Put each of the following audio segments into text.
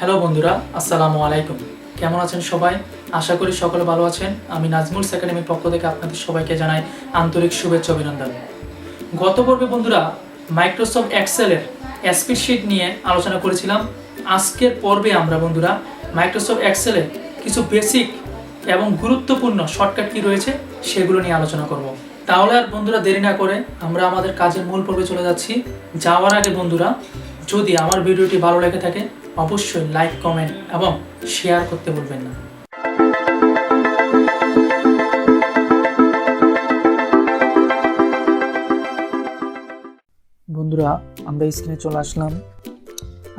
Hello বন্ধুরা, আসসালামু আলাইকুম। কেমন আছেন সবাই? আশা করি সকলে ভালো আছেন। আমি নাজমুলস একাডেমির পক্ষ থেকে আপনাদের সবাইকে জানাই আন্তরিক শুভেচ্ছা অভিনন্দন। গত পর্বে বন্ধুরা মাইক্রোসফট এক্সেলের স্প্রেডশিট নিয়ে আলোচনা করেছিলাম। আজকের পর্বে আমরা বন্ধুরা মাইক্রোসফট এক্সেলের কিছু বেসিক এবং গুরুত্বপূর্ণ শর্টকাট কী রয়েছে সেগুলো নিয়ে আলোচনা করব। তাহলে আর বন্ধুরা দেরি না করে আমরা আমাদের কাজের মূল পর্বে চলে যাচ্ছি। যাওয়ার আগে বন্ধুরা, যদি আমার ভিডিওটি ভালো লেগে থাকে অবশ্যই লাইক, কমেন্ট এবং শেয়ার করতে ভুলবেন না। বন্ধুরা, আমরা স্ক্রিনে চলে আসলাম।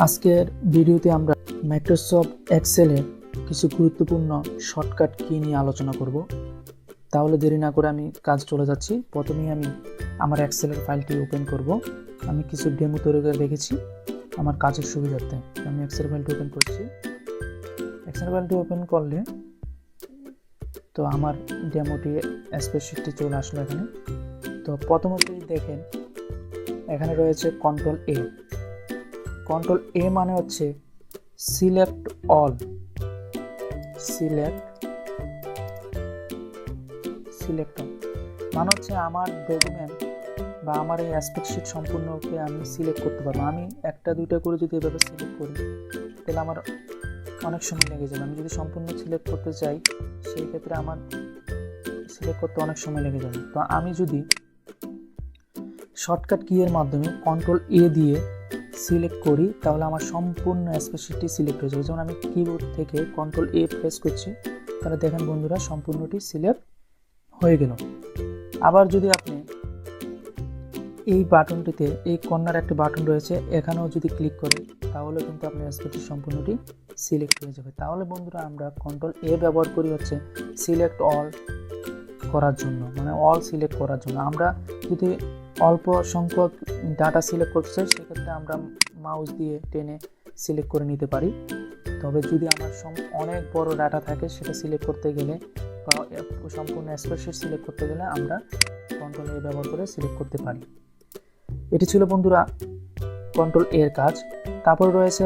আজকের ভিডিওতে আমরা মাইক্রোসফট এক্সেলের কিছু গুরুত্বপূর্ণ শর্টকাট কি নিয়ে আলোচনা করব। তাহলে দেরি না করে আমি কাজ চলে যাচ্ছি। প্রথমেই আমি আমার এক্সেলের ফাইলটি ওপেন করব। আমি কিছু ডেমো তৈরি করে রেখেছি আমার কাজের সুবিধার্থে। আমি এক্সেল ফাইলটি ওপেন করছি। এক্সেল ফাইলটি ওপেন করলে তো আমার ডেমোটি স্প্রেডশিটটি চলে আসলো এখানে। তো প্রথমতই দেখেন এখানে রয়েছে কন্ট্রোল এ। কন্ট্রোল এ মানে হচ্ছে সিলেক্ট অল। সিলেক্ট অল মানে হচ্ছে আমার ডকুমেন্ট বা আমার এই স্প্রেডশিট সম্পূর্ণকে আমি সিলেক্ট করতে পারবো। আমি একটা দুইটা করে যদি এভাবে সিলেক্ট করি তাহলে আমার অনেক সময় লেগে যাবে। আমি যদি সম্পূর্ণ সিলেক্ট করতে চাই সেই ক্ষেত্রে আমার সিলেক্ট করতে অনেক সময় লেগে যাবে। তো আমি যদি শর্টকাট কিয়ের মাধ্যমে কন্ট্রোল এ দিয়ে সিলেক্ট করি তাহলে আমার সম্পূর্ণ স্প্রেডশিটটি সিলেক্ট হয়ে যাবে। যেমন আমি কিবোর্ড থেকে কন্ট্রোল এ প্রেস করছি, তাহলে দেখেন বন্ধুরা সম্পূর্ণটি সিলেক্ট হয়ে গেল। আবার যদি আপনি এই বাটনটিতে, এই কর্নার একটা বাটন রয়েছে, এখানেও যদি ক্লিক করেন তাহলে কিন্তু আপনার স্প্রেডশিট সম্পূর্ণটি সিলেক্ট হয়ে যাবে। তাহলে বন্ধুরা আমরা কন্ট্রোল এ ব্যবহার করি হচ্ছে সিলেক্ট অল করার জন্য, মানে অল সিলেক্ট করার জন্য। আমরা যদি অল্প সংখ্যক ডাটা সিলেক্ট করতে চাই সেক্ষেত্রে আমরা মাউস দিয়ে টেনে সিলেক্ট করে নিতে পারি। তবে যদি আমার অনেক বড় ডাটা থাকে সেটা সিলেক্ট করতে গেলে বা সম্পূর্ণ স্প্রেডশিট সিলেক্ট করতে গেলে আমরা কন্ট্রোল এ ব্যবহার করে সিলেক্ট করতে পারি। এটি ছিল বন্ধুরা কন্ট্রোল এর কাজ। তারপর রয়েছে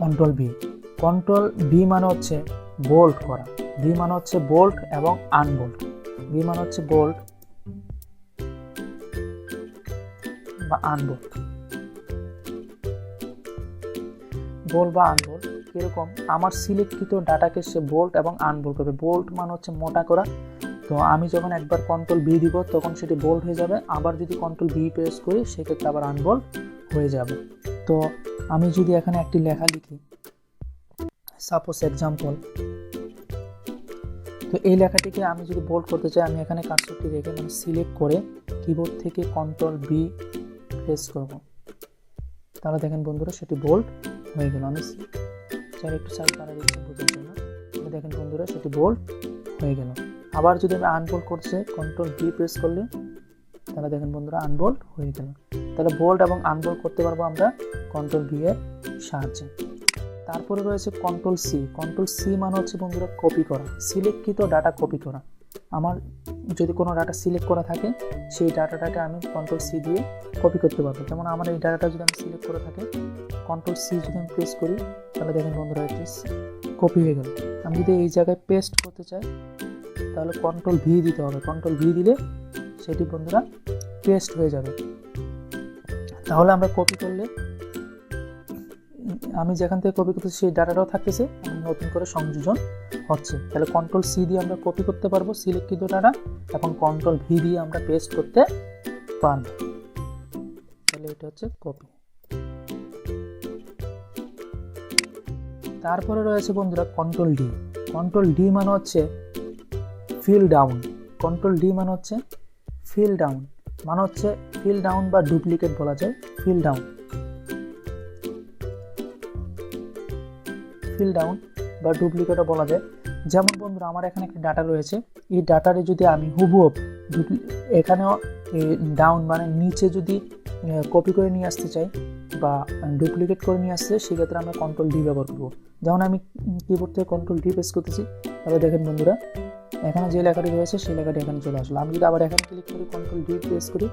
কন্ট্রোল বি। কন্ট্রোল বি মানে হচ্ছে বোল্ড করা। বি মানে হচ্ছে বোল্ড এবং আনবোল্ড। বি মানে হচ্ছে বোল্ড বা আনবোল্ড। বোল্ড বা আনবোল্ড এরকম আমার সিলেক্টকৃত ডাটাকে সে বোল্ড এবং আনবোল্ড করবে। বোল্ড মানে হচ্ছে মোটা করা। তো আমি যখন একবার কন্ট্রোল বি দিব তখন সেটি বোল্ড হয়ে যাবে। আবার যদি কন্ট্রোল বি প্রেস করি সেক্ষেত্রে আবার আনবোল্ড হয়ে যাবে। তো আমি যদি এখানে একটি লেখা লিখি, সাপোজ এক্সাম্পল, তো এই লেখাটিকে আমি যদি বোল্ড করতে চাই আমি এখানে কার্সরটি রেখে মানে সিলেক্ট করে কিবোর্ড থেকে কন্ট্রোল বি প্রেস করব। তাহলে দেখেন বন্ধুরা সেটি বোল্ড হয়ে গেল। আমি চাই একটু সাইড বাড়া দিচ্ছি বোঝার জন্য। দেখেন বন্ধুরা সেটি বোল্ড হয়ে গেল। আবার যদি আমি আনবোল্ড করতে কন্ট্রোল বি প্রেস করলে তাহলে দেখেন বন্ধুরা আনবোল্ড হয়ে গেল। তাহলে বোল্ড এবং আনবোল্ড করতে পারবো আমরা কন্ট্রোল বি এর সাহায্যে। তারপরে রয়েছে কন্ট্রোল সি। কন্ট্রোল সি মানে হচ্ছে বন্ধুরা কপি করা, সিলেক্টকৃত ডাটা কপি করা। আমার যদি কোনো ডাটা সিলেক্ট করা থাকে সেই ডাটাটাকে আমি কন্ট্রোল সি দিয়ে কপি করতে পারবো। যেমন আমার এই ডাটাটা যদি আমি সিলেক্ট করে থাকি কন্ট্রোল সি যদি আমি প্রেস করি তাহলে দেখেন বন্ধুরা এটি কপি হয়ে গেল। আমি যদি এই জায়গায় পেস্ট করতে চাই তাহলে কন্ট্রোল ভি দিতে হবে। কন্ট্রোল ভি দিলে সেটি বন্ধুরা পেস্ট হয়ে যাবে। তাহলে আমরা কপি করলে আমি যেখান থেকে কপি করতেছি সেই ডাটাটাও থাকতেছে, নতুন করে সংযোজন হচ্ছে। তাহলে কন্ট্রোল সি দিয়ে আমরা কপি করতে পারবো সিলেক্টকৃত ডাটা এবং কন্ট্রোল ভি দিয়ে আমরা পেস্ট করতে পারবো। তাহলে এটা হচ্ছে কপি। তারপরে রয়েছে বন্ধুরা কন্ট্রোল ডি। কন্ট্রোল ডি মানে হচ্ছে ফিল ডাউন। কন্ট্রোল ডি মানে হচ্ছে ফিল ডাউন, মানে হচ্ছে ফিল ডাউন বা ডুপ্লিকেট বলা যায়। ফিল ডাউন বা ডুপ্লিকেটও বলা যায়। যেমন বন্ধুরা আমার এখানে একটা ডাটা রয়েছে, এই ডাটারে যদি আমি হুবহু এখানেও ডাউন মানে নিচে যদি কপি করে নিয়ে আসতে চাই বা ডুপ্লিকেট করে নিয়ে আসতে সেক্ষেত্রে আমরা কন্ট্রোল ডি ব্যবহার করবো। যেমন আমি কিবোর্ড থেকে কন্ট্রোল ডি প্রেস করতেছি, তাহলে দেখেন বন্ধুরা এখানে যে লেখাটি রয়েছে সেই লেখাটি এখানে চলে আসলো। আমি যদি আবার এখানে ক্লিক করি কন্ট্রোল ডি প্রেস করি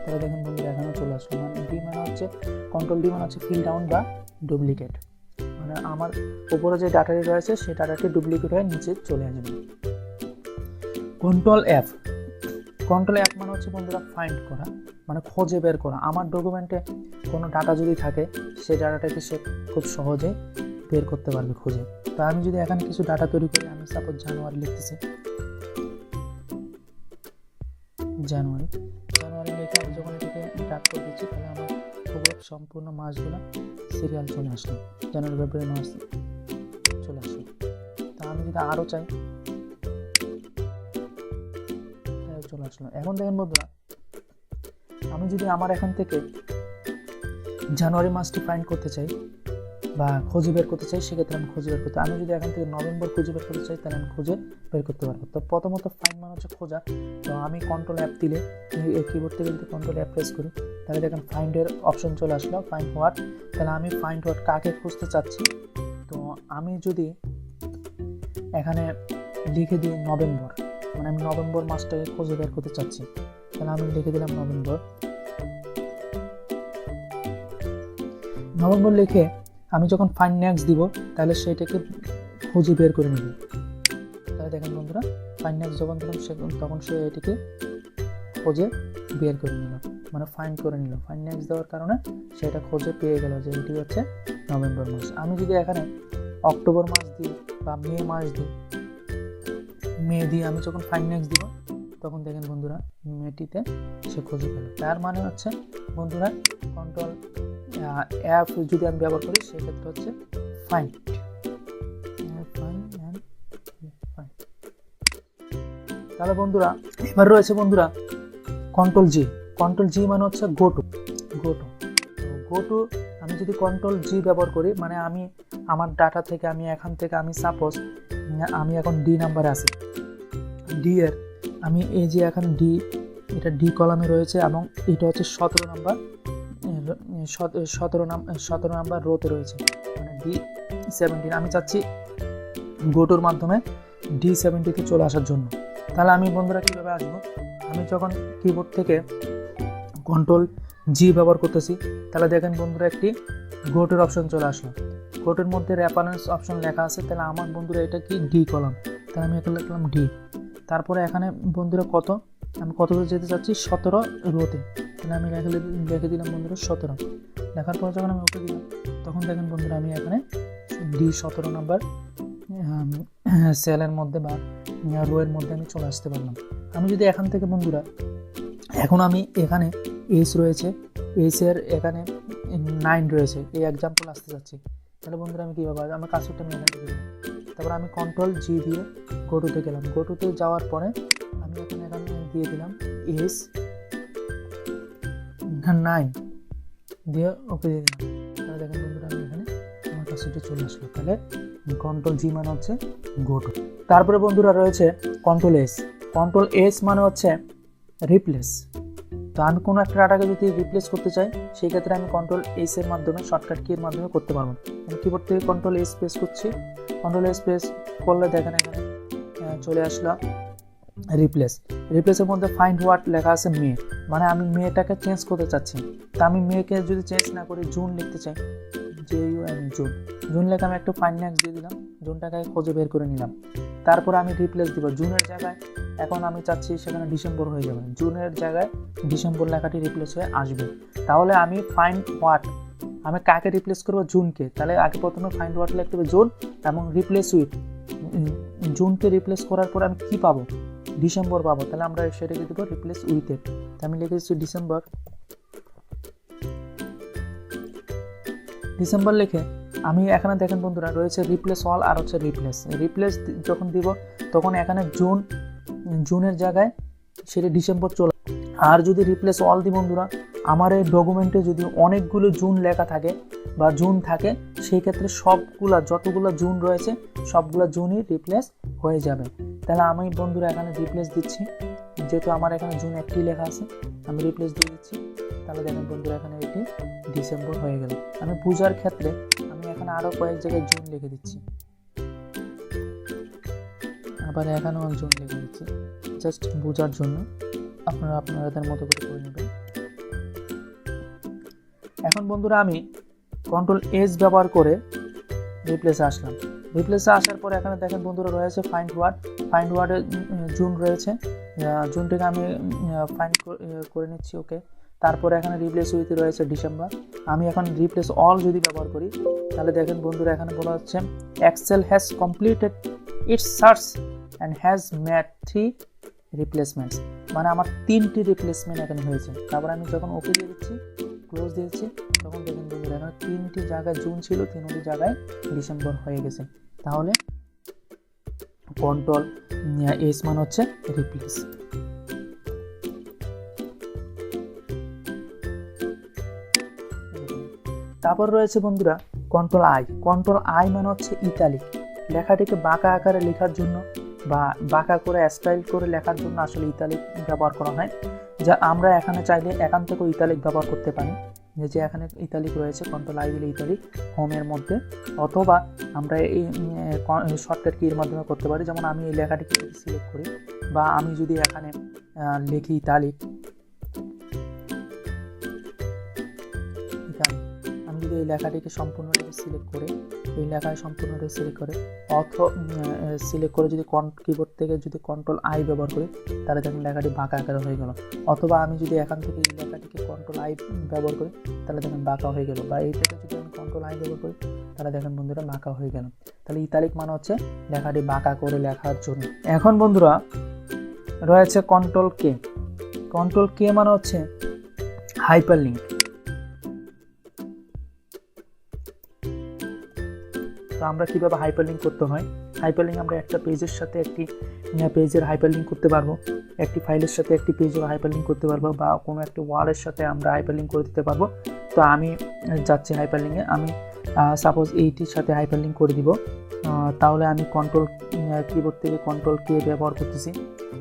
তাহলে দেখেন বন্ধুরা এখানেও চলে আসলো। মানে ডি মানে হচ্ছে কন্ট্রোল ডি মানে হচ্ছে ফিল ডাউন বা ডুপ্লিকেট, মানে আমার উপরে যে ডাটাটি রয়েছে সেই ডাটাটি ডুপ্লিকেট হয়ে নিচে চলে আসবে। কন্ট্রোল এফ মানে হচ্ছে বন্ধুরা ফাইন্ড করা, মানে খুঁজে বের করা। আমার ডকুমেন্টে কোনো ডাটা যদি থাকে সেই ডাটাটাকে সে খুব সহজে বের করতে পারবে খুঁজে। তো আমি যদি এখানে কিছু ডাটা তৈরি করি, আমি সাপোজ জানুয়ারি লিখতেছি, জানুয়ারি লিখে আমি যখন এটাকে ডাক করে দিচ্ছি তাহলে আমার খুব সম্পূর্ণ মাসগুলো সিরিয়াল চলে আসলো, জানুয়ারি ফেব্রুয়ারি মার্চ চলে আসলো। তা আমি যদি আরও চাই চলে আসলো। এখন দেখেন বন্ধুরা, আমি যদি আমার এখান থেকে জানুয়ারি মাসটি ফাইন্ড করতে চাই বা খুঁজে বের করতে চাই, সেক্ষেত্রে আমি খুঁজে বের করতে, আমি যদি এখান থেকে নভেম্বর খুঁজে বের করতে চাই তাহলে আমি খুঁজে বের করতে পারবো। তো প্রথমত ফাইন্ড মানে হচ্ছে খোঁজা। তো আমি কন্ট্রোল অ্যাপ দিলে, কিবোর্ড থেকে যদি কন্ট্রোল অ্যাপ প্রেস করি তাহলে দেখেন ফাইন্ডের অপশন চলে আসলো, ফাইন্ড হোয়াট। তাহলে আমি ফাইন্ড হোয়াট কাকে খুঁজতে চাচ্ছি। তো আমি যদি এখানে লিখে দিই নভেম্বর, মানে আমি নভেম্বর মাসটাকে খুঁজে বের করতে চাচ্ছি, তাহলে আমি লিখে দিলাম নভেম্বর লিখে আমি যখন ফাইন্ড নেক্সট দিব তাহলে সেইটাকে খুঁজে বের করে নেব। তাহলে দেখেন বন্ধুরা, ফাইন্ড নেক্সট যখন দিলাম তখন সে এটিকে খুঁজে বের করে নিল, মানে ফাইন্ড করে নিল। ফাইন্ড নেক্সট দেওয়ার কারণে সেটা খুঁজে পেয়ে গেল যে এটি হচ্ছে নভেম্বর মাস। আমি যদি এখানে অক্টোবর মাস দিই বা মে মাস দিই, মে দিয়ে আমি যখন ফাইন্ড নেক্সট দিব তখন দেখেন বন্ধুরা মেটিতে সে খুঁজে পেল। তার মানে হচ্ছে বন্ধুরা কন্ট্রোল অ্যাপ যদি আমি ব্যবহার করি সেক্ষেত্রে হচ্ছে ফাইন্ড। তাহলে বন্ধুরা এবার রয়েছে বন্ধুরা কন্ট্রোল জি মানে হচ্ছে গো টু। আমি যদি কন্ট্রোল জি ব্যবহার করি, মানে আমি আমার ডাটা থেকে আমি এখান থেকে আমি সাপোজ আমি এখন ডি নাম্বারে আছি, ডি এর আমি এই যে এখন ডি, এটা ডি কলামে রয়েছে এবং এটা হচ্ছে 17 নাম্বার রোতে রয়েছে, মানে D17। আমি চাচ্ছি গোটোর মাধ্যমে D70-তে চলে আসার জন্য। তাহলে আমি বন্ধুরা কীভাবে আসবো, আমি যখন কিবোর্ড থেকে কন্ট্রোল জি ব্যবহার করতেছি তাহলে দেখেন বন্ধুরা একটি গোটোর অপশন চলে আসলো। গোটোর মধ্যে রেফারেন্স অপশন লেখা আছে, তাহলে আমার বন্ধুরা এটা কি ডি কলাম, তাহলে আমি এখানে লিখলাম ডি। তারপরে এখানে বন্ধুরা আমি কত দূর যেতে চাচ্ছি 17 রোতে, তাহলে আমি লিখে দিলাম বন্ধুরা 17। লেখার পর যখন আমি ওকে দিলাম তখন দেখেন বন্ধুরা আমি এখানে D17 নাম্বার সেলের মধ্যে বা রোয়ের মধ্যে আমি চলে আসতে পারলাম। আমি যদি এখান থেকে বন্ধুরা এখন আমি এখানে এইচ রয়েছে, এইচের এখানে 9 রয়েছে, এই এক্সাম্পল আসতে যাচ্ছি, তাহলে বন্ধুরা আমি কীভাবে আমার কাজটা আমি এখান থেকে দিলাম। তারপর আমি কন্ট্রোল জি দিয়ে গোটুতে গেলাম। গোটুতে যাওয়ার পরে আমি এখানে দিয়ে দিলাম এইচ 9 দিয়ে ওকে দিয়ে দিলাম। তাহলে দেখেন বন্ধুরা আমি এখানে আমার কাজটি চলে আসলো। তাহলে কন্ট্রোল জি মানে হচ্ছে গোটু। তারপরে বন্ধুরা রয়েছে কন্ট্রোল এস মানে হচ্ছে রিপ্লেস। তো আমি কোনো একটা ডাটাকে যদি রিপ্লেস করতে চাই সেই ক্ষেত্রে আমি কন্ট্রোল এস এর মাধ্যমে শর্টকাট কির মাধ্যমে করতে পারবো। আমি কিবোর্ড থেকে কন্ট্রোল এস প্রেস করছি, কন্ট্রোল এস প্রেস করলে দেখেন এখানে চলে আসলো রিপ্লেসের মধ্যে ফাইন্ড হোয়াট লেখা আছে মে, মানে আমি মেটাকে চেঞ্জ করতে চাচ্ছি। তা আমি মেকে যদি চেঞ্জ না করি জুন লিখতে চাই, জুন লেখে আমি একটু ফাইন্ড নেক্সট দিয়ে দিলাম, জুনটাকে খুঁজে বের করে নিলাম। তারপর আমি রিপ্লেস দিব জুনের জায়গায়, এখন আমি চাচ্ছি সেখানে ডিসেম্বর হয়ে যাবে, জুনের জায়গায় ডিসেম্বর লেখাটি রিপ্লেস হয়ে আসবে। তাহলে আমি ফাইন্ড হোয়াট, আমি কাকে রিপ্লেস করবো, জুনকে। তাহলে আগে প্রথমে ফাইন্ড হোয়াট লিখতে হবে জুন এবং রিপ্লেস উইথ, জুনকে রিপ্লেস করার পর আমি কি পাবো, ডিসেম্বর পাবো। তাহলে আমরা সেটাকে দেবো রিপ্লেস উইথ এর। আমি লিখে দিচ্ছি ডিসেম্বর লিখে আমি এখানে দেখেন বন্ধুরা রয়েছে রিপ্লেস অল আর হচ্ছে রিপ্লেস যখন দিব তখন এখানে জুনের জায়গায় সেটা ডিসেম্বর চলে। আর যদি রিপ্লেস অল দিই বন্ধুরা, আমার এই ডকুমেন্টে যদি অনেকগুলো জুন লেখা থাকে বা জুন থাকে সেই ক্ষেত্রে যতগুলো জুন রয়েছে সবগুলো জুনই রিপ্লেস হয়ে যাবে। তাহলে আমি বন্ধুরা এখানে রিপ্লেস দিচ্ছি, যেহেতু আমার এখানে জুন একটি লেখা আছে আমি রিপ্লেস দিয়ে দিচ্ছি। তাহলে দেখেন বন্ধুরা এখানে এটি ডিসেম্বর হয়ে গেল। আমি বোঝার ক্ষেত্রে আমি এখানে আরও কয়েক জায়গায় জুন লিখে দিচ্ছি, আবার এখানেও জুন লিখে দিচ্ছি, জাস্ট বোঝার জন্য। আপনারা আপনাদের মতো করে নেবেন। এখন বন্ধুরা আমি কন্ট্রোল এস ব্যবহার করে রিপ্লেসে আসলাম। রিপ্লেসে আসার পর এখানে দেখেন বন্ধুরা রয়েছে ফাইন্ড ওয়ার্ডে জুন রয়েছে, জুনটাকে আমি ফাইন্ড করে নিচ্ছি। ওকে, তারপরে এখানে রিপ্লেস উইথ রয়েছে ডিসেম্বর। আমি এখন রিপ্লেস অল যদি ব্যবহার করি তাহলে দেখেন বন্ধুরা এখানে বলা হচ্ছে Excel has completed its search and has made 3 replacements, মানে আমার 3টি রিপ্লেসমেন্ট এখানে হয়েছে। তারপর আমি যখন ওকে দিয়ে দিচ্ছি, ক্লোজ দিয়েছি, তখন দেখেন বন্ধুরা এখানে 3টি জায়গায় জুন ছিল, 3টি জায়গায় ডিসেম্বর হয়ে গেছে। তাহলে কন্ট্রোল এস মানে হচ্ছে রিপ্লেস। তারপর রয়েছে বন্ধুরা কন্ট্রোল আই মানে হচ্ছে ইতালিক। লেখাটিকে বাঁকা আকারে লেখার জন্য বা বাঁকা করে স্টাইল করে লেখার জন্য আসলে ইতালিক ব্যবহার করা হয়, যা আমরা এখানে চাইলে এখান থেকেও ইতালিক ব্যবহার করতে পারি। যে এখানে ইতালিক রয়েছে, কন্ট্রোল আই দিলে ইতালিক হোমের মধ্যে, অথবা আমরা এই শর্টকাট কির মাধ্যমে করতে পারি। যেমন আমি এই লেখাটিকে যদি সিলেক্ট করি বা আমি যদি এখানে লিখি ইতালিক, আমি যদি এই লেখাটিকে সম্পূর্ণটাকে সিলেক্ট করে সিলেক্ট করে যদি কিবোর্ড থেকে যদি কন্ট্রোল আই ব্যবহার করি তাহলে দেখুন লেখাটি বাঁকা আকারে হয়ে গেল। অথবা আমি যদি এখান থেকে এই লেখাটিকে কন্ট্রোল আই ব্যবহার করি তাহলে দেখেন বাঁকা হয়ে গেল, বা এইটাকে যদি আমি কন্ট্রোল আই ব্যবহার করি তাহলে দেখেন বন্ধুরা বাঁকা হয়ে গেল। তাহলে ইতালিক মানে হচ্ছে লেখাটি বাঁকা করে লেখার জন্য। এখন বন্ধুরা রয়েছে কন্ট্রোল কে মানে হচ্ছে হাইপারলিঙ্ক। তো আমরা কীভাবে হাইপারলিঙ্ক করতে হয়, হাইপারলিঙ্ক আমরা একটা পেজের সাথে একটি পেজের হাইপারলিঙ্ক করতে পারবো, একটি ফাইলের সাথে একটি পেজের হাইপারলিঙ্ক করতে পারবো, বা কোনো একটি ওয়ার্ডের সাথে আমরা হাইপারলিঙ্ক করে দিতে পারবো। তো আমি যাচ্ছি হাইপারলিঙ্কে, আমি সাপোজ এইটির সাথে হাইপারলিঙ্ক করে দিব। তাহলে আমি কিবোর্ড থেকে কন্ট্রোল কে ব্যবহার করতেছি।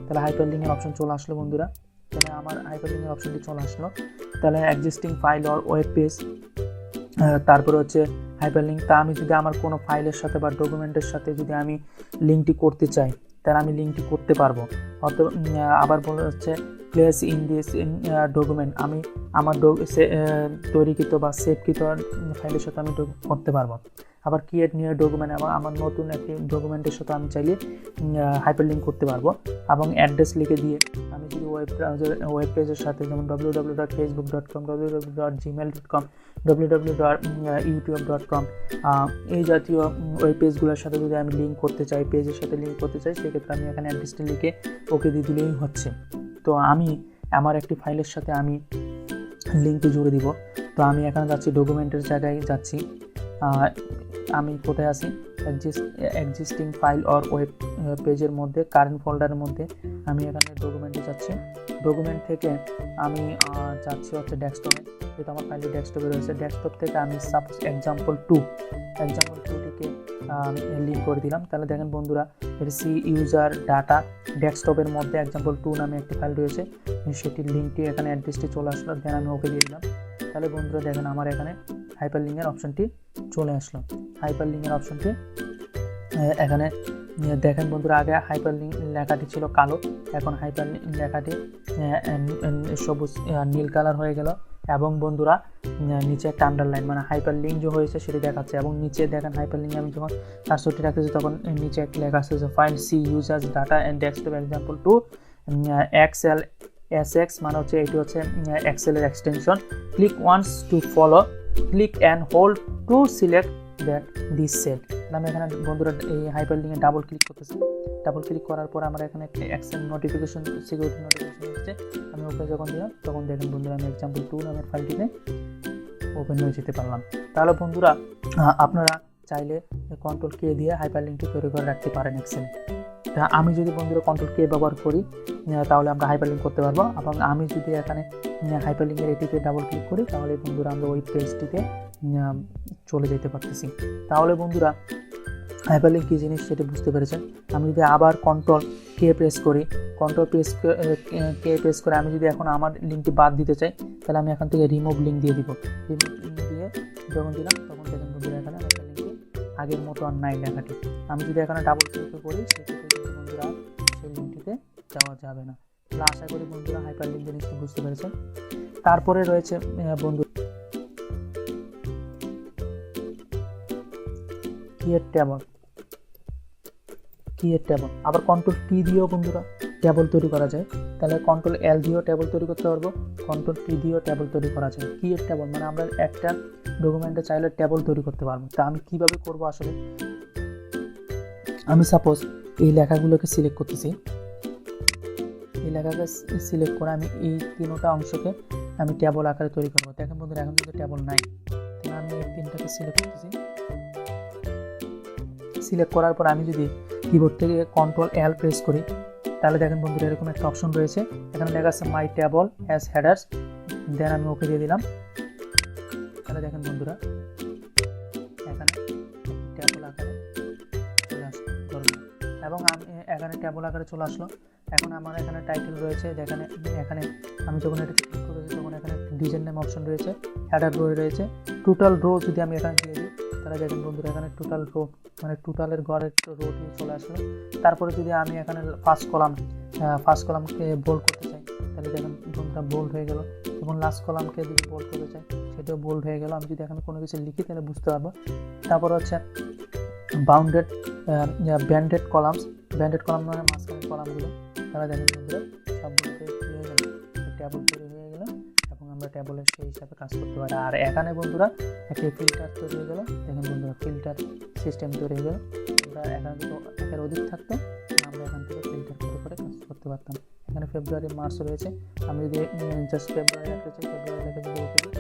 তাহলে হাইপারলিঙ্কের অপশন চলে আসলো বন্ধুরা। তাহলে আমার হাইপারলিঙ্কের অপশনটি চলে আসলো। তাহলে existing file or web page, তারপরে হচ্ছে হাইপারলিঙ্ক। তা আমি যদি আমার কোনো ফাইলের সাথে বা ডকুমেন্টের সাথে যদি আমি লিঙ্কটি করতে চাই তাহলে আমি লিঙ্কটি করতে পারবো। আবার বলা হচ্ছে প্লেস ইন দিস ডকুমেন্ট, আমি আমার তৈরিকৃত বা সেভকৃত ফাইলের সাথে আমি করতে পারবো। আবার ক্রিয়েট নিউ ডকুমেন্ট, আমার নতুন একটি ডকুমেন্টের সাথে আমি চাইলে হাইপারলিঙ্ক করতে পারবো। এবং অ্যাড্রেস লিখে দিয়ে আমি যদি ওয়েব পেজের সাথে যেমন www.facebook.com, www.gmail.com, www.youtube.com এই জাতীয় ওয়েব পেজগুলোর সাথে যদি আমি লিঙ্ক করতে চাই, পেজের সাথে লিঙ্ক করতে চাই, সেক্ষেত্রে আমি এখানে অ্যাড্রেসটি লিখে ওকে দিয়ে দিলেই হচ্ছে। তো আমি আমার একটি ফাইলের সাথে আমি লিঙ্কটি জুড়ে দিব। তো আমি এখানে যাচ্ছি, ডকুমেন্টের জায়গায় যাচ্ছি, আমি কোথায় আছি, এক্সিস্টিং ফাইল অর ওয়েব পেজের মধ্যে কারেন্ট ফোল্ডারের মধ্যে আমি এখানে ডকুমেন্টে যাচ্ছি। ডকুমেন্ট থেকে আমি যাচ্ছি হচ্ছে ডেস্কটপে, যেহেতু আমার ফাইলটি ডেস্কটপে রয়েছে। ডেস্কটপ থেকে আমি সাপোজ এক্সাম্পল 2টিকে লিঙ্ক করে দিলাম। তাহলে দেখেন বন্ধুরা সি ইউজার ডাটা ডেস্কটপের মধ্যে এক্সাম্পল 2 নামে একটি ফাইল রয়েছে, সেটির লিঙ্কটি এখানে অ্যাড্রেসটি চলে আসলো। দেন আমি ওকে দিয়ে দিলাম। তাহলে বন্ধুরা দেখেন আমার এখানে হাইপারলিঙ্কের অপশনটি চলে আসলো। হাইপারলিঙ্কের অপশনটি এখানে দেখেন বন্ধুরা, আগে হাইপারলিঙ্ক লেখাটি ছিল কালো, এখন হাইপারলিঙ্ক লেখাটি সবুজ নীল কালার হয়ে গেল। এবং বন্ধুরা নিচে একটা আন্ডারলাইন, মানে হাইপারলিঙ্ক যে হয়েছে সেটি দেখাচ্ছে। এবং নিচে দেখেন হাইপারলিঙ্কে আমি যখন কার্সরটি রাখতেছি তখন নিচে একটা লেখা আছে যে file C users data and desktop example 2 XL SX, মানে হচ্ছে এটি হচ্ছে এক্সেলের extension. Click once to follow, click and hold to select this cell. আমি এখানে বন্ধুরা এই হাইপারলিঙ্কে ডাবল ক্লিক করতেছি। ডাবল ক্লিক করার পর আমার এখানে একটা এক্সেল নোটিফিকেশন, সিকিউরিটি নোটিফিকেশন এসেছে। আমি ওকে যখন দিলাম তখন দেখেন বন্ধুরা আমি এক্সাম্পল 2 নামের ফাইলটিতে ওপেন হয়ে যেতে পারলাম। তাহলে বন্ধুরা আপনারা চাইলে কন্ট্রোল কে দিয়ে হাইপারলিঙ্কটি তৈরি করে রাখতে পারেন এক্সেলে। তা আমি যদি বন্ধুরা কন্ট্রোল কে ব্যবহার করি তাহলে আমরা হাইপারলিঙ্ক করতে পারবো। এবং আমি যদি এখানে হাইপারলিঙ্কের এটিতে ডাবল ক্লিক করি তাহলে বন্ধুরা আমরা ওই পেজটিতে চলে যেতে পারতেছি। তাহলে বন্ধুরা হাইপারলিঙ্ক কী জিনিস সেটা বুঝতে পেরেছেন। আমি যদি আবার কন্ট্রোল কে প্রেস করে আমি যদি এখন আমার লিঙ্কটি বাদ দিতে চাই তাহলে আমি এখান থেকে রিমুভ লিঙ্ক দিয়ে দিব। রিমুভ লিঙ্ক দিয়ে যখন দিলাম তখন দেখেন বন্ধুরা এখানে একটা লিঙ্কে আগের মতো আর নাই লেখাটি। আমি যদি এখানে ডাবল ক্লিক করি সেক্ষেত্রে বন্ধুরা সেই লিঙ্কটিতে যাওয়া যাবে না। তাহলে আশা করি বন্ধুরা হাইপারলিঙ্ক জিনিসটি বুঝতে পেরেছেন। তারপরে রয়েছে ক্রিয়েট টেবল। আবার কন্ট্রোল টি দিয়েও বন্ধুরা টেবল তৈরি করা যায়। তাহলে কন্ট্রোল এল দিয়েও টেবল তৈরি করতে পারবো, কন্ট্রোল টি দিয়েও টেবল তৈরি করা যায়। ক্রিয়েট টেবল মানে আমরা একটা ডকুমেন্টে চাইলে টেবল তৈরি করতে পারবো। তা আমি কিভাবে করব? আসলে আমি সাপোজ এই লেখাগুলোকে সিলেক্ট করতেছি, এই লেখাকে সিলেক্ট করে আমি এই তিনটা অংশকে আমি টেবল আকারে তৈরি করবো। দেখেন বন্ধুরা, এখন কিন্তু টেবল নাই, তাহলে আমি এই তিনটাকে সিলেক্ট করতেছি। সিলেক্ট করার পর আমি যদি কিবোর্ড থেকে কন্ট্রোল এল প্রেস করি, তাহলে দেখেন বন্ধুরা এরকম একটা অপশন রয়েছে, এখানে লেখা আছে মাই টেবল অ্যাজ হেডার্স। দেন আমি ওকে দিয়ে দিলাম। তাহলে দেখেন বন্ধুরা এখানে টেবল আকারে চলে আসলো এবং আমি এখানে টেবল আকারে চলে আসলো। এখন আমার এখানে টাইটেল রয়েছে, এখানে আমি যখন এটা ক্লিক করেছি তখন এখানে ডিজাইন নেম অপশন রয়েছে, হেডার রো রয়েছে, টোটাল রো যদি আমি এখানে দিয়ে দিই তাহলে দেখেন বন্ধুরা এখানে টোটাল রো মানে টোটালের ঘরের রোটি চলে আসলো। তারপরে যদি আমি এখানে ফার্স্ট কলামকে বোল্ড করতে চাই তাহলে দেখেন বন্ধুরা বোল্ড হয়ে গেল, এবং লাস্ট কলামকে যদি বোল্ড করতে চাই সেটাও বোল্ড হয়ে গেল। আমি যদি এখানে কোনো কিছু লিখি তাহলে বুঝতে পারবো। তারপর হচ্ছে ব্যান্ডেড কলাম মানে মাঝখানের কলামগুলো, তাহলে দেখেন বন্ধুরা সবগুলোতে কী হয়ে গেল, টেবল তৈরি হয়ে গেল এবং আমরা টেবলের সেই হিসাবে কাজ করতে পারি। আর এখানে বন্ধুরা একটা ফিল্টার তৈরি হয়ে গেল, দেখেন বন্ধুরা ফিল্টার সিস্টেম তৈরি হয়ে গেল। আমরা এখানে যদি একের অধিক থাকতো আমরা এখান থেকে ফিল্টার করে কাজ করতে পারতাম। এখানে ফেব্রুয়ারি মার্চ রয়েছে, আমি যদি জাস্ট ফেব্রুয়ারি রাখতে চাই, ফেব্রুয়ারি রেখে যদি ওকে দিই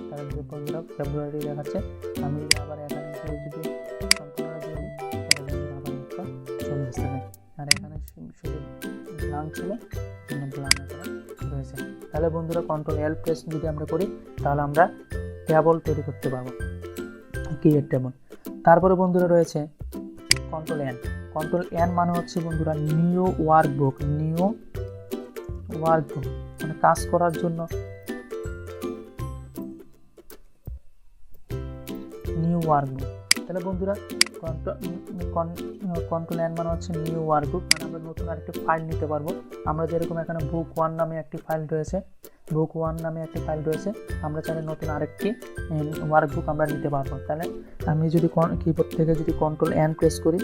তাহলে বন্ধুরা ফেব্রুয়ারি দেখাচ্ছে। আমি যদি আবার এখানে যদি সম্পূর্ণ দিয়ে দিই তাহলে বন্ধুরা আবার একটা চলে আসতে পারে। আর এখানে শুধু ব্ল্যাঙ্ক ছিল, ব্ল্যাঙ্ক এখানে রয়েছে। তাহলে বন্ধুরা কন্ট্রোল এল প্রেস যদি আমরা করি তাহলে আমরা টেবল তৈরি করতে পারবো, ক্রিয়েট টেবল। তারপরে বন্ধুরা রয়েছে কন্ট্রোল এন মানে হচ্ছে বন্ধুরা নিউ ওয়ার্কবুক মানে কাজ করার জন্য নিউ ওয়ার্কবুক। তাহলে বন্ধুরা কন্ট্রোল এন মানে হচ্ছে নিউ ওয়ার্কবুক মানে আমরা নতুন আরেকটি ফাইল নিতে পারবো। আমরা যেরকম এখানে বুক 1 নামে একটি ফাইল রয়েছে, আমরা চাইলে নতুন আরেকটি ওয়ার্কবুক আমরা নিতে পারবো। তাহলে আমি যদি কিবোর্ড থেকে যদি কন্ট্রোল এন প্রেস করি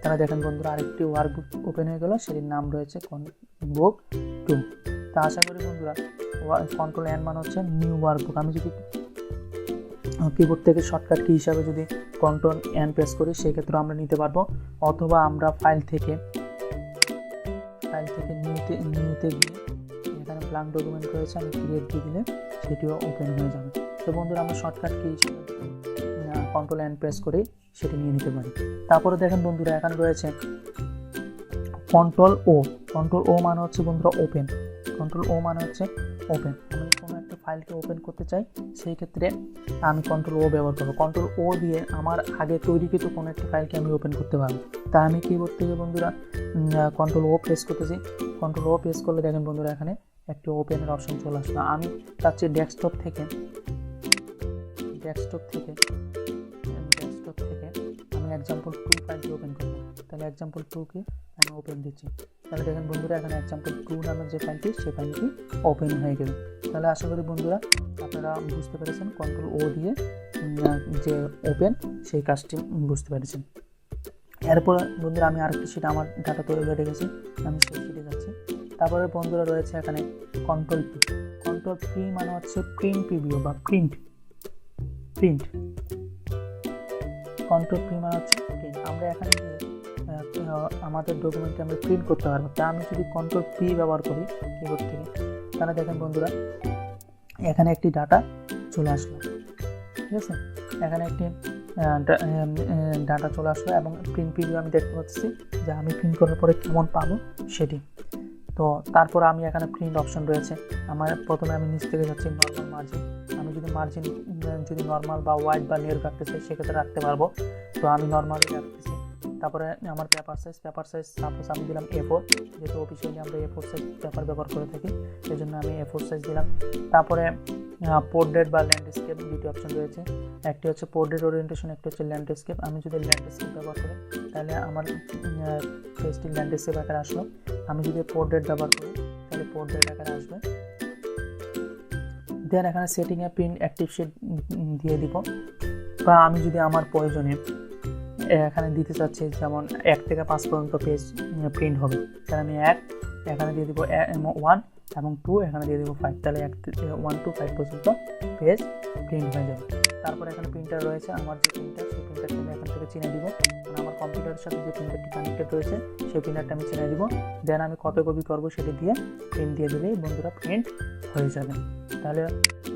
তাহলে দেখেন বন্ধুরা আরেকটি ওয়ার্কবুক ওপেন হয়ে গেল, সেটির নাম রয়েছে বুক 2। তা আশা করি বন্ধুরা কন্ট্রোল এন মানে হচ্ছে নিউ ওয়ার্কবুক। আমি যদি কিবোর্ড থেকে শর্টকাট কি হিসাবে যদি কন্ট্রোল এন প্রেস করি সেক্ষেত্রে আমরা নিতে পারবো, অথবা আমরা ফাইল থেকে নিউতে গিয়ে এখানে ব্ল্যাঙ্ক ডকুমেন্ট রয়েছে, আমি ক্রিয়েট দিয়ে দিলে সেটিও ওপেন হয়ে যাবে। তো বন্ধুরা আমরা শর্টকাট কি হিসাবে কন্ট্রোল এন প্রেস করে সেটি নিয়ে নিতে পারি। তারপরে দেখেন বন্ধুরা এখানে রয়েছে কন্ট্রোল ও মানে হচ্ছে বন্ধুরা ওপেন। আমি কোনো একটা ফাইলকে ওপেন করতে চাই সেই ক্ষেত্রে আমি কন্ট্রোল ও ব্যবহার করবো। কন্ট্রোল ও দিয়ে আমার আগে তৈরিকৃত কোনো একটি ফাইলকে আমি ওপেন করতে পারবো। তা আমি কিবোর্ড থেকে বন্ধুরা কন্ট্রোল ও প্রেস করতেছি। কন্ট্রোল ও প্রেস করলে দেখেন বন্ধুরা এখানে একটি ওপেনের অপশন চলে আসলো। আমি চাচ্ছি ডেস্কটপ থেকে আমি এক্সাম্পল 2 ফাইলটি ওপেন করবো। তাহলে এক্সাম্পল 2কে আমি ওপেন দিচ্ছি। তাহলে দেখেন বন্ধুরা এখানে এক্সাম্পল 2 নামের যে ফাইলটি সেই ফাইলটি ওপেন হয়ে গেল। তাহলে আশা করি বন্ধুরা আপনারা বুঝতে পেরেছেন কন্ট্রোল ও দিয়ে যে ওপেন সেই কাজটি বুঝতে পেরেছেন। এরপর বন্ধুরা আমি আরেকটি শিট আমার ডাটা তৈরি করে রেখেছি, আমি সেই শিটে যাচ্ছি। তারপরে বন্ধুরা রয়েছে এখানে কন্ট্রোল পি মানে হচ্ছে প্রিন্ট প্রিভিউ বা প্রিন্ট। কন্ট্রোল পি মানে হচ্ছে প্রিন্ট। আমরা এখানে আমাদের ডকুমেন্টে আমরা প্রিন্ট করতে পারবো। তা আমি যদি কন্ট্রোল পি ব্যবহার করি কিবোর্ড থেকে তাহলে দেখেন বন্ধুরা এখানে একটি ডাটা চলে আসলো, ঠিক আছে। এখানে একটি ডাটা চলে আসলো এবং প্রিন্ট প্রিভিউ আমি দেখতে পাচ্ছি যে আমি প্রিন্ট করার পরে কেমন পাবো সেটি। তো তারপর আমি এখানে প্রিন্ট অপশন রয়েছে। প্রথমে আমি নিচ থেকে যাচ্ছি নর্মাল মার্জিন। আমি যদি মার্জিন যদি নর্মাল বা ওয়াইড বা নেট রাখতে চাই সেক্ষেত্রে রাখতে পারবো। তো আমি নর্মালি রাখতেছি। তারপরে আমার পেপার সাইজ সাপোজ আমি দিলাম A4, যেহেতু অফিসিয়ালি আমরা A4 সাইজ পেপার ব্যবহার করে থাকি সেই জন্য আমি A4 সাইজ দিলাম। তারপরে পোর্ট্রেট বা ল্যান্ডস্কেপ দুটি অপশন রয়েছে, একটি হচ্ছে পোর্ট্রেট ওরিয়েন্টেশন, একটি হচ্ছে ল্যান্ডস্কেপ। আমি যদি ল্যান্ডস্কেপ ব্যবহার করি তাহলে আমার পেজটি ল্যান্ডস্কেপ আকারে আসলো। আমি যদি পোর্ট্রেট ব্যবহার করি তাহলে পোর্ট্রেট আকারে আসবে। দেন এখানে সেটিংয়ে প্রিন্ট অ্যাক্টিভ শিট দিয়ে দিব, বা আমি যদি আমার প্রয়োজনে এখানে দিতে চাচ্ছি যেমন 1 থেকে 5 পর্যন্ত পেজ প্রিন্ট হবে, তাহলে আমি এখানে দিয়ে দেবো 1 এবং 2 এখানে দিয়ে দেবো 5, তাহলে 1 to 5 পর্যন্ত পেজ প্রিন্ট হয়ে যাবে। তারপর এখানে প্রিন্টার রয়েছে, আমার যে প্রিন্টার সেই প্রিন্টারটা আমি এখান থেকে চিনে দিব, মানে আমার কম্পিউটারের সাথে যে প্রিন্টারটি কানেক্টেড রয়েছে সেই প্রিন্টারটা আমি চিনে দিব। দেন আমি কত কপি করবো সেটা দিয়ে প্রিন্ট দিয়ে দিলেই বন্ধুরা প্রিন্ট হয়ে যাবে। তাহলে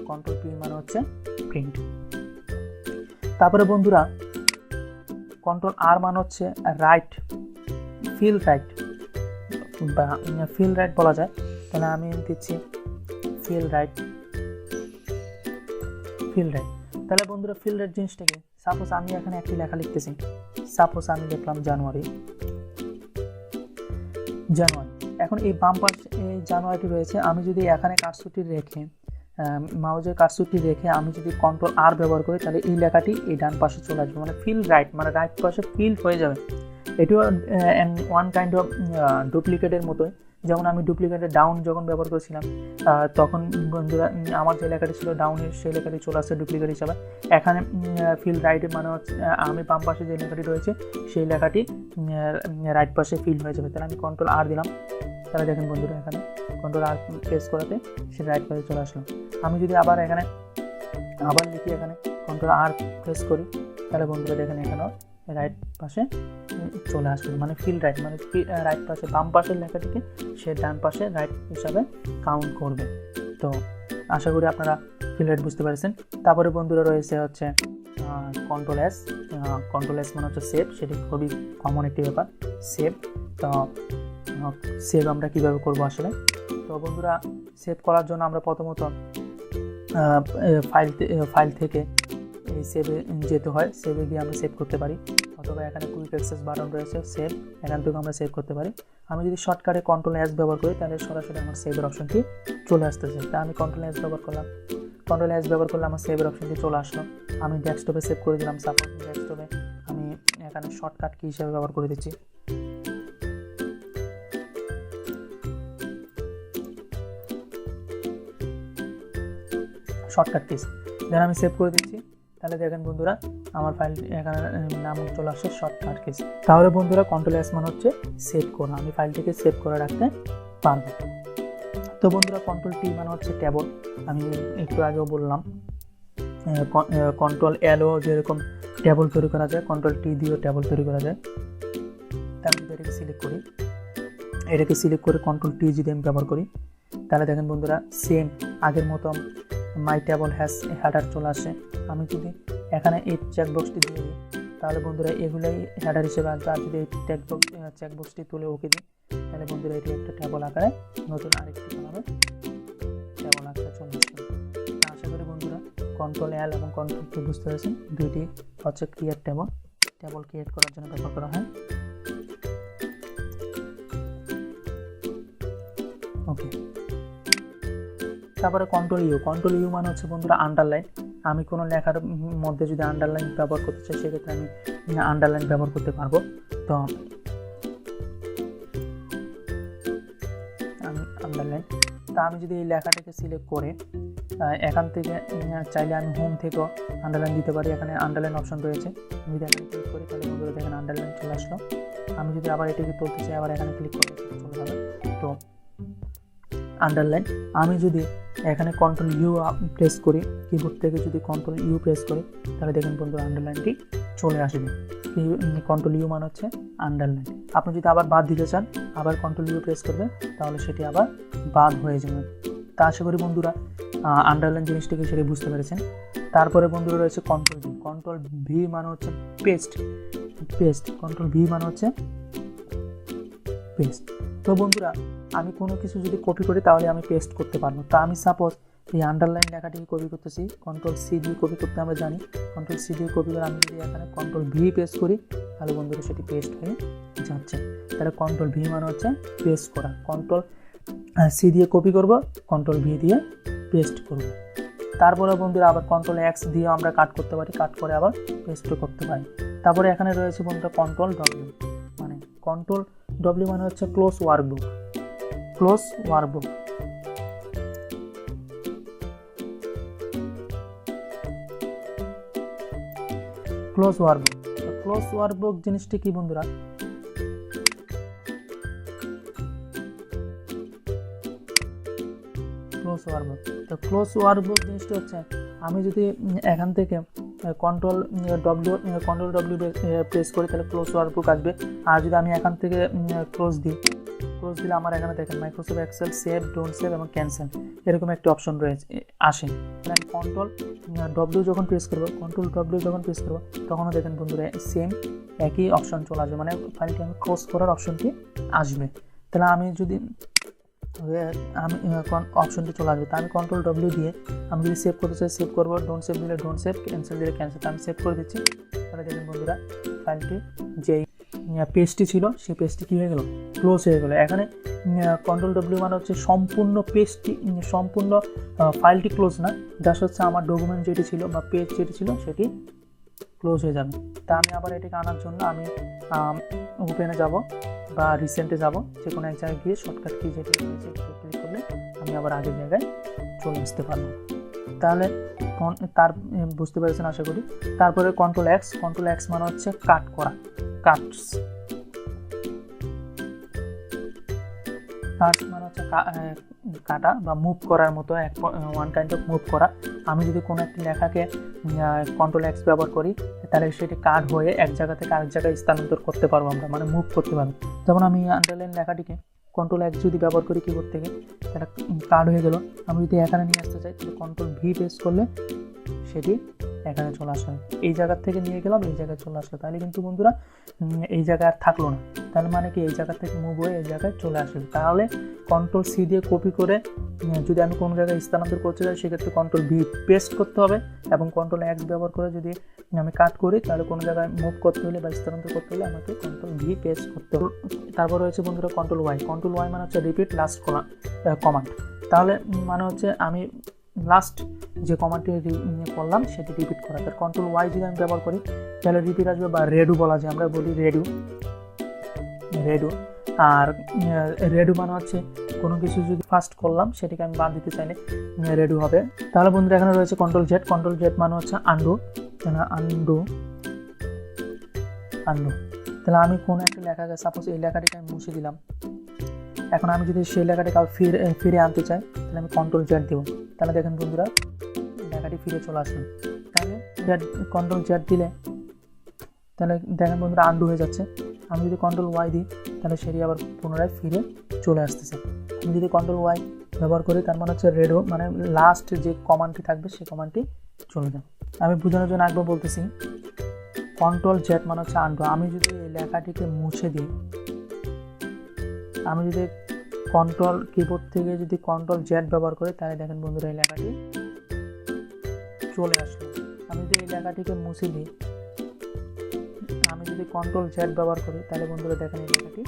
কন্ট্রোল পি মানে হচ্ছে প্রিন্ট। তারপরে বন্ধুরা কন্ট্রোল আর মানে হচ্ছে রাইট, ফিল রাইট বা ফিল রাইট বলা যায়। তাহলে আমি দিচ্ছি ফিল রাইট। তাহলে বন্ধুরা ফিল রাইট জিনিসটাকে, সাপোজ আমি এখানে একটি লেখা লিখতেছি, সাপোজ আমি লিখলাম জানুয়ারি। এখন এই বাম পাশে এই জানুয়ারিটি রয়েছে, আমি যদি এখানে কার্সরটি রেখে মাউসের কার্সরটি রেখে আমি যদি কন্ট্রোল আর ব্যবহার করি তাহলে এই লেখাটি এই ডান পাশে চলে আসবে, মানে ফিল রাইট, মানে রাইট পাশে ফিল হয়ে যাবে। এটিও ওয়ান কাইন্ড অফ ডুপ্লিকেটের মতোই। যেমন আমি ডুপ্লিকেটের ডাউন যখন ব্যবহার করেছিলাম তখন বন্ধুরা আমার যে লেখাটি ছিল ডাউনের সেই লেখাটি চলে আসছে ডুপ্লিকেট হিসাবে। এখানে ফিল রাইটের মানে হচ্ছে আমি বাম পাশে যে লেখাটি রয়েছে সেই লেখাটি রাইট পাশে ফিল হয়ে যাবে। তাহলে আমি কন্ট্রোল আর দিলাম, তাহলে দেখেন বন্ধুরা এখানে কন্ট্রোল আর প্রেস করাতে সে রাইট পাশে চলে আসলো। আমি যদি আবার এখানে আবার লিখি, এখানে কন্ট্রোল আর প্রেস করি, তাহলে বন্ধুরা দেখেন এখানেও রাইট পাশে চলে আসলো, মানে ফিল রাইট, মানে রাইট পাশে বাম পাশের লেখাটিকে সে ডান পাশে রাইট হিসাবে কাউন্ট করবে। তো আশা করি আপনারা ফিল রাইট বুঝতে পেরেছেন। তারপরে বন্ধুরা রয়েছে হচ্ছে কন্ট্রোল এস। কন্ট্রোল এস মানে হচ্ছে সেভ, সেটি খুবই কমন একটি ব্যাপার, সেভ। তো সেভ আমরা কীভাবে করবো আসলে? তো বন্ধুরা সেভ করার জন্য আমরা প্রথমত ফাইল থেকে এই সেভে যেতে হয়, সেভে গিয়ে আমরা সেভ করতে পারি, অথবা এখানে কুইক অ্যাক্সেস বাটন রয়েছে সেভ, এখান থেকে আমরা সেভ করতে পারি। আমি যদি শর্টকাটে কন্ট্রোল এস ব্যবহার করি তাহলে সরাসরি আমার সেভের অপশনটি চলে আসতেছে। তা আমি কন্ট্রোল এস ব্যবহার করলাম, কন্ট্রোল এস ব্যবহার করলে আমার সেভের অপশনটি চলে আসলো। আমি ডেস্কটপে সেভ করে দিলাম, সাপোজ ডেস্কটপে আমি এখানে শর্টকাট কি হিসাবে ব্যবহার করে দিচ্ছি, শর্টকাট কিস, দেন আমি সেভ করে দিচ্ছি। তাহলে দেখেন বন্ধুরা আমার ফাইল এখানে নাম চলে আসছে শর্টকাট কিস। তাহলে বন্ধুরা কন্ট্রোল এস মানে হচ্ছে সেভ করা, আমি ফাইলটিকে সেভ করে রাখতে পারবো। তো বন্ধুরা কন্ট্রোল টি মানে হচ্ছে ট্যাবল, আমি একটু আগেও বললাম কন্ট্রোল এলও যেরকম ট্যাবল তৈরি করা যায়, কন্ট্রোল টি দিয়েও ট্যাবল তৈরি করা যায়। তাহলে আমি এটাকে সিলেক্ট করি, এটাকে সিলেক্ট করে কন্ট্রোল টি যদি আমি ব্যবহার করি তাহলে দেখেন বন্ধুরা সেম আগের মতো মাই ট্যাবল হ্যাজ হেডার চলে আসে। আমি যদি এখানে এই চেকবক্সটি দিয়ে দিই তাহলে বন্ধুরা এগুলাই হেডার হিসেবে আসবে, আর যদি এই চেকবক্সটি তুলে ওকে দিই তাহলে বন্ধুরা এটি একটা ট্যাবল আকারে নতুন আরেকটি বানাবে ট্যাবল আকারে চলে আসবে। আশা করি বন্ধুরা কন্ট্রোল এল এবং কন্ট্রোল টি বুঝতে পেরেছেন, দুইটি হচ্ছে ক্রিয়েট ট্যাবল ক্রিয়েট করার জন্য ব্যবহার করা হয়। ওকে, তারপরে কন্ট্রোল ইউ মানে হচ্ছে বন্ধুরা আন্ডারলাইন। আমি কোনো লেখার মধ্যে যদি আন্ডারলাইন ব্যবহার করতে চাই সেক্ষেত্রে আমি আন্ডারলাইন ব্যবহার করতে পারবো। তো আমি আন্ডারলাইন, তা আমি যদি এই লেখাটাকে সিলেক্ট করে এখান থেকে চাইলে আমি হোম থেকেও আন্ডারলাইন দিতে পারি, এখানে আন্ডারলাইন অপশন রয়েছে। আমি যদি এখানে ক্লিক করি তাহলে বন্ধুরা দেখেন আন্ডারলাইন চলে আসলো। আমি যদি আবার এটাকে তুলতে চাই আবার এখানে ক্লিক করে চলে যাবে। তো আন্ডারলাইন, আমি যদি এখানে কন্ট্রোল ইউ প্রেস করি, কিবোর্ড থেকে যদি কন্ট্রোল ইউ প্রেস করি তাহলে দেখেন বন্ধুরা আন্ডারলাইনটি চলে আসবে। কন্ট্রোল ইউ মানে হচ্ছে আন্ডারলাইন। আপনি যদি আবার বাদ দিতে চান আবার কন্ট্রোল ইউ প্রেস করবেন তাহলে সেটি আবার বাদ হয়ে যাবে। তা আশা করি বন্ধুরা আন্ডারলাইন জিনিসটিকে সেটি বুঝতে পেরেছেন। তারপরে বন্ধুরা রয়েছে কন্ট্রোল ভি মানে হচ্ছে পেস্ট, কন্ট্রোল ভি মানে হচ্ছে পেস্ট। তো বন্ধুরা আমি কোনো কিছু যদি কপি করি তাহলে আমি পেস্ট করতে পারবো। তা আমি সাপোজ এই আন্ডারলাইন লেখাটিকে কপি করতেছি, কন্ট্রোল সি দিয়ে কপি করতে আমরা জানি, কন্ট্রোল সি দিয়ে কপি করে আমি যদি এখানে কন্ট্রোল ভি পেস্ট করি তাহলে বন্ধুরা সেটি পেস্ট হয়ে যাচ্ছে। তাহলে কন্ট্রোল ভি মানে হচ্ছে পেস্ট করা, কন্ট্রোল সি দিয়ে কপি করব, কন্ট্রোল ভি দিয়ে পেস্ট করব। তারপরে বন্ধুরা আবার কন্ট্রোল এক্স দিয়ে আমরা কাট করতে পারি, কাট করে আবার পেস্টও করতে পারি। তারপরে এখানে রয়েছে বন্ধুরা কন্ট্রোল ডব্লিউ, মানে কন্ট্রোল ডব্লিউ মানে হচ্ছে close workbook, close workbook. Close close workbook জিনিসটি কি বন্ধুরা? ক্লোজ ওয়ার্কবুক, তো ক্লোজ ওয়ার্কবুক জিনিসটি হচ্ছে আমি যদি এখান থেকে কন্ট্রোল ডব্লিউ প্রেস করি তাহলে ক্লোজ ওয়ার্কবুক আসবে। আর যদি আমি এখান থেকে ক্লোজ দিলে আমার এখানে দেখেন Microsoft Excel save, don't save এবং ক্যান্সেল এরকম একটা অপশন রয়েছে আসে। আমি কন্ট্রোল ডব্লিউ যখন প্রেস করবো তখনও দেখেন বন্ধুরা সেম একই অপশন চলে আসবে, মানে ফাইলটি আমি ক্লোজ করার অপশনটি আসবে। তাহলে আমি অপশনটি চলে আসবে, তা আমি কন্ট্রোল ডব্লিউ দিয়ে আমি যদি সেভ করতে চাই সেভ করবো, ডোন্ট সেভ দিলে ডোন্ট সেভ, ক্যান্সেল দিলে ক্যান্সেল। আমি সেভ করে দিচ্ছি। তাহলে দেখেন বন্ধুরা ফাইলটি যেই পেজটি ছিল সেই পেজটি কী হয়ে গেল, ক্লোজ হয়ে গেলো। এখানে কন্ট্রোল ডব্লিউ মানে হচ্ছে সম্পূর্ণ পেজটি, সম্পূর্ণ ফাইলটি ক্লোজ না, জাস্ট হচ্ছে আমার ডকুমেন্ট যেটি ছিল বা পেজ যেটি ছিল সেটি ক্লোজ হয়ে যাবে। তা আমি আবার এটিকে আনার জন্য আমি ওপেনে যাব বা রিসেন্টে যাব, যে কোনো এক জায়গায় গিয়ে শর্টকাট কি যেটি রয়েছে ক্লিক করলে আমি আবার আগের জায়গায় চলে আসতে পারবো। তাহলে তার বুঝতে পেরেছেন আশা করি। তারপরে কন্ট্রোল এক্স মানে হচ্ছে কাট করা, কাটস মানে হচ্ছে কাটা বা মুভ করার মতো ওয়ান কাইন্ড অফ মুভ করা। আমি যদি কোনো একটি লেখাকে কন্ট্রোল এক্স ব্যবহার করি তাহলে সেটি কাট হয়ে এক জায়গা থেকে আরেক জায়গায় স্থানান্তর করতে পারবো আমরা, মানে মুভ করতে পারবো। যেমন আমি আন্ডারলাইন লেখাটিকে কন্ট্রোল এক্স যদি ব্যবহার করি কিবোর্ড থেকে তাহলে কাট হয়ে গেল। আমি যদি এখানে নিয়ে আসতে চাই তাহলে কন্ট্রোল ভি প্রেস করলে সেটি এখানে চলে আসে, এই জায়গার থেকে নিয়ে গেলাম এই জায়গায় চলে আসলো। তাহলে কিন্তু বন্ধুরা এই জায়গায় আর থাকলো না, তার মানে কি এই জায়গা থেকে মুভ হয়ে এই জায়গায় চলে আসবে। তাহলে কন্ট্রোল সি দিয়ে কপি করে যদি আমি কোনো জায়গায় স্থানান্তর করতে চাই সেক্ষেত্রে কন্ট্রোল ভি পেস্ট করতে হবে, এবং কন্ট্রোল এক্স ব্যবহার করে যদি আমি কাট করি তাহলে কোনো জায়গায় মুভ করতে হলে বা স্থানান্তর করতে হলে আমাকে কন্ট্রোল ভি পেস্ট করতে হবে। তারপর রয়েছে বন্ধুরা কন্ট্রোল ওয়াই মানে হচ্ছে রিপিট লাস্ট কমান্ড। তাহলে মানে হচ্ছে আমি লাস্ট যে কমান্ডটি করলাম সেটি রিপিট করা। তার কন্ট্রোল ওয়াই যদি আমি ব্যবহার করি তাহলে রিপিট আসবে, বা রেডু বলা যায়, আমরা বলি রেডু। আর রেডু মানে হচ্ছে কোনো কিছু যদি ফার্স্ট করলাম সেটিকে আমি বাদ দিতে চাইলে রেডু হবে। তাহলে বন্ধুরা এখানে রয়েছে কন্ট্রোল জেড মানে হচ্ছে আন্ডু। তাহলে আমি কোনো একটা লেখাকে, সাপোজ এই লেখাটিকে আমি মুছে দিলাম, এখন আমি যদি সেই লেখাটিকে ফিরে আনতে চাই তাহলে আমি কন্ট্রোল জেড দেবো। তাহলে দেখেন বন্ধুরা লেখাটি ফিরে চলে আসবে। তাহলে কন্ট্রোল জেড দিলে তাহলে দেখেন বন্ধুরা আন্ডু হয়ে যাচ্ছে। আমি যদি কন্ট্রোল ওয়াই দিই তাহলে সেটি আবার পুনরায় ফিরে চলে আসতেছে। আমি যদি কন্ট্রোল ওয়াই ব্যবহার করি তার মানে হচ্ছে রেডো, মানে লাস্ট যে কমান্ডটি থাকবে সেই কমান্ডটি চলে যাবে। আমি বোঝানোর জন্য একবার বলতেছি, কন্ট্রোল জেড মানে হচ্ছে আন্ডু। আমি যদি এই লেখাটিকে মুছে দিই, আমি যদি কন্ট্রোল কিবোর্ড থেকে যদি কন্ট্রোল জেড ব্যবহার করি তাহলে দেখেন বন্ধুরা এই লেখাটি চলে আসলো। আমি যদি এই লেখাটিকে মুছে দিই, আমি যদি কন্ট্রোল জেড ব্যবহার করি তাহলে বন্ধুরা দেখেন এই লেখাটি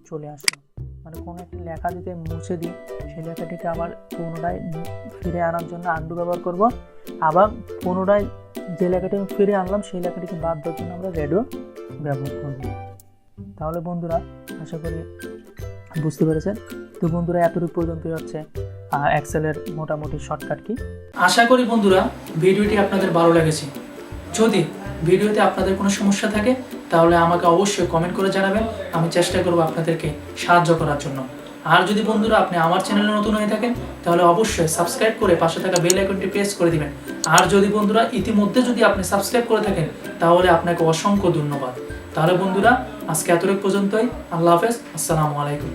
চলে আসলো। মানে কোনো একটা লেখা যদি মুছে দিই সেই লেখাটিকে আবার পুনরায় ফিরে আনার জন্য আন্ডু ব্যবহার করব, আবার পুনরায় যে লেখাটি আমি ফিরে আনলাম সেই লেখাটিকে বাদ দেওয়ার জন্য আমরা রেডো ব্যবহার করব। তাহলে বন্ধুরা আশা করি বুঝতে পেরেছেন। তো বন্ধুরা এতটুকু পর্যন্তই হচ্ছে এক্সেলের মোটামুটি শর্টকাট কি। আশা করি বন্ধুরা ভিডিওটি আপনাদের ভালো লেগেছে। যদি ভিডিওতে আপনাদের কোনো সমস্যা থাকে তাহলে আমাকে অবশ্যই কমেন্ট করে জানাবেন, আমি চেষ্টা করব আপনাদেরকে সাহায্য করার জন্য। আর যদি বন্ধুরা আপনি আমার চ্যানেলে নতুন হয়ে থাকেন তাহলে অবশ্যই সাবস্ক্রাইব করে পাশে থাকা বেল আইকনটি প্রেস করে দিবেন। আর যদি বন্ধুরা ইতিমধ্যে যদি আপনি সাবস্ক্রাইব করে থাকেন তাহলে আপনাকে অসংখ্য ধন্যবাদ। তাহলে বন্ধুরা আজকে এতটুকু পর্যন্তই। আল্লাহ হাফেজ, আসসালামু আলাইকুম।